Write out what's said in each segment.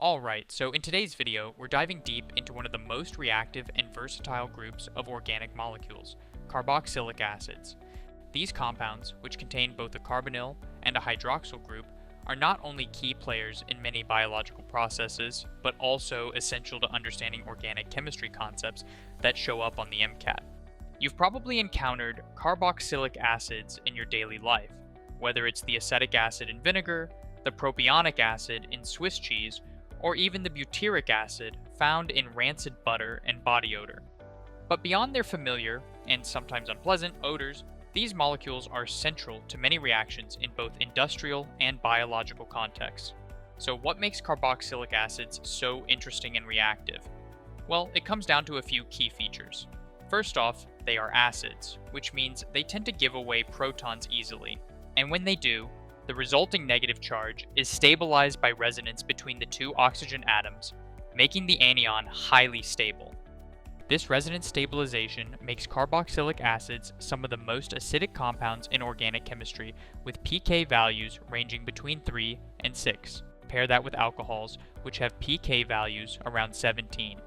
Alright, so in today's video, we're diving deep into one of the most reactive and versatile groups of organic molecules, carboxylic acids. These compounds, which contain both a carbonyl and a hydroxyl group, are not only key players in many biological processes, but also essential to understanding organic chemistry concepts that show up on the MCAT. You've probably encountered carboxylic acids in your daily life, whether it's the acetic acid in vinegar, the propionic acid in Swiss cheese, or even the butyric acid found in rancid butter and body odor. But beyond their familiar, and sometimes unpleasant, odors, these molecules are central to many reactions in both industrial and biological contexts. So what makes carboxylic acids so interesting and reactive? Well, it comes down to a few key features. First off, they are acids, which means they tend to give away protons easily, and when they do, the resulting negative charge is stabilized by resonance between the two oxygen atoms, making the anion highly stable. This resonance stabilization makes carboxylic acids some of the most acidic compounds in organic chemistry, with pK values ranging between 3 and 6. Compare that with alcohols, which have pK values around 17.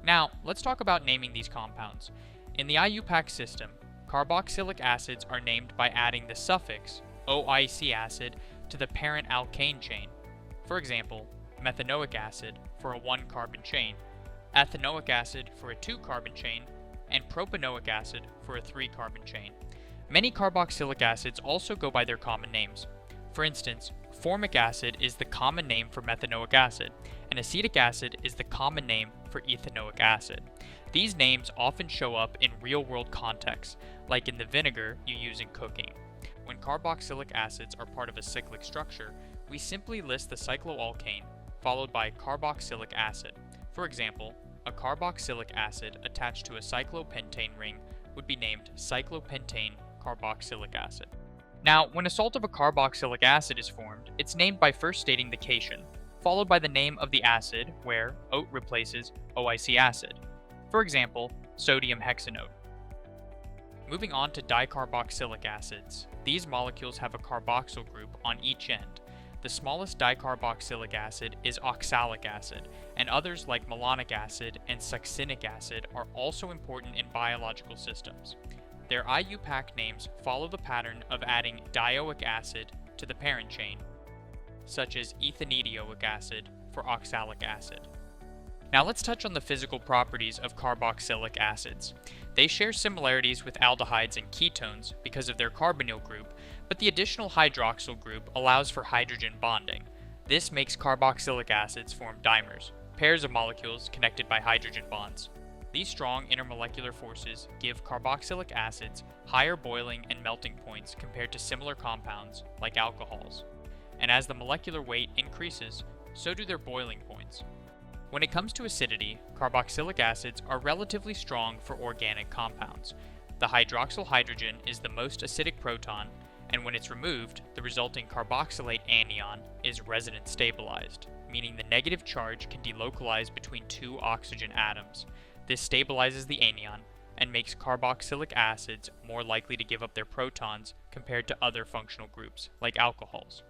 Now, let's talk about naming these compounds. In the IUPAC system, carboxylic acids are named by adding the suffix OIC acid to the parent alkane chain. For example, methanoic acid for a 1-carbon chain, ethanoic acid for a 2-carbon chain, and propanoic acid for a 3-carbon chain. Many carboxylic acids also go by their common names. For instance, formic acid is the common name for methanoic acid, and acetic acid is the common name for ethanoic acid. These names often show up in real-world contexts, like in the vinegar you use in cooking. When carboxylic acids are part of a cyclic structure, we simply list the cycloalkane, followed by carboxylic acid. For example, a carboxylic acid attached to a cyclopentane ring would be named cyclopentane carboxylic acid. Now, when a salt of a carboxylic acid is formed, it's named by first stating the cation, followed by the name of the acid, where OAT replaces OIC acid. For example, sodium hexanoate. Moving on to dicarboxylic acids. These molecules have a carboxyl group on each end. The smallest dicarboxylic acid is oxalic acid, and others like malonic acid and succinic acid are also important in biological systems. Their IUPAC names follow the pattern of adding dioic acid to the parent chain, such as ethanidioic acid for oxalic acid. Now let's touch on the physical properties of carboxylic acids. They share similarities with aldehydes and ketones because of their carbonyl group, but the additional hydroxyl group allows for hydrogen bonding. This makes carboxylic acids form dimers, pairs of molecules connected by hydrogen bonds. These strong intermolecular forces give carboxylic acids higher boiling and melting points compared to similar compounds like alcohols. And as the molecular weight increases, so do their boiling points. When it comes to acidity, carboxylic acids are relatively strong for organic compounds. The hydroxyl hydrogen is the most acidic proton, and when it's removed, the resulting carboxylate anion is resonance stabilized, meaning the negative charge can delocalize between two oxygen atoms. This stabilizes the anion and makes carboxylic acids more likely to give up their protons compared to other functional groups, like alcohols.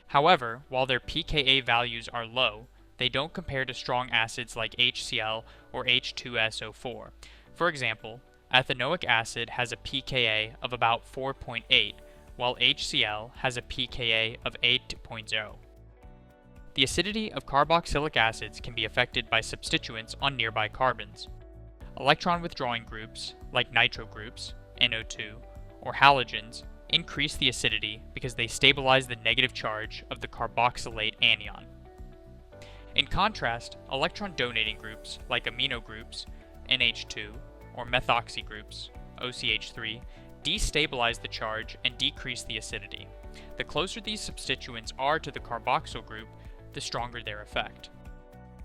However, while their pKa values are low, they don't compare to strong acids like HCl or H2SO4. For example, ethanoic acid has a pKa of about 4.8, while HCl has a pKa of 8.0. The acidity of carboxylic acids can be affected by substituents on nearby carbons. Electron withdrawing groups, like nitro groups, NO2, or halogens, increase the acidity because they stabilize the negative charge of the carboxylate anion. In contrast, electron-donating groups, like amino groups, NH2, or methoxy groups, OCH3, destabilize the charge and decrease the acidity. The closer these substituents are to the carboxyl group, the stronger their effect.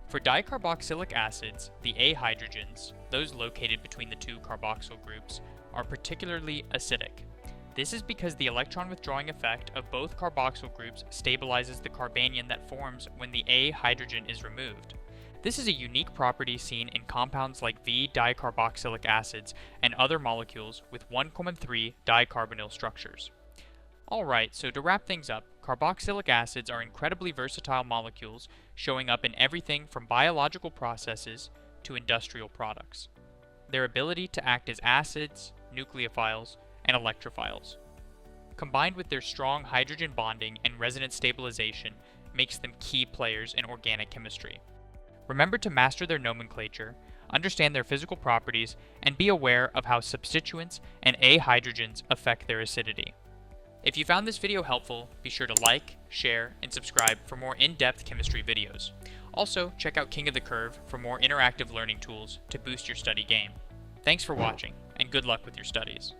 For dicarboxylic acids, the A hydrogens, those located between the two carboxyl groups, are particularly acidic. This is because the electron withdrawing effect of both carboxyl groups stabilizes the carbanion that forms when the A hydrogen is removed. This is a unique property seen in compounds like V-dicarboxylic acids and other molecules with 1,3 dicarbonyl structures. Alright, so to wrap things up, carboxylic acids are incredibly versatile molecules showing up in everything from biological processes to industrial products. Their ability to act as acids, nucleophiles, and electrophiles, combined with their strong hydrogen bonding and resonance stabilization, makes them key players in organic chemistry. Remember to master their nomenclature, understand their physical properties, and be aware of how substituents and A hydrogens affect their acidity. If you found this video helpful, be sure to like, share, and subscribe for more in-depth chemistry videos. Also, check out King of the Curve for more interactive learning tools to boost your study game. Thanks for watching, and good luck with your studies.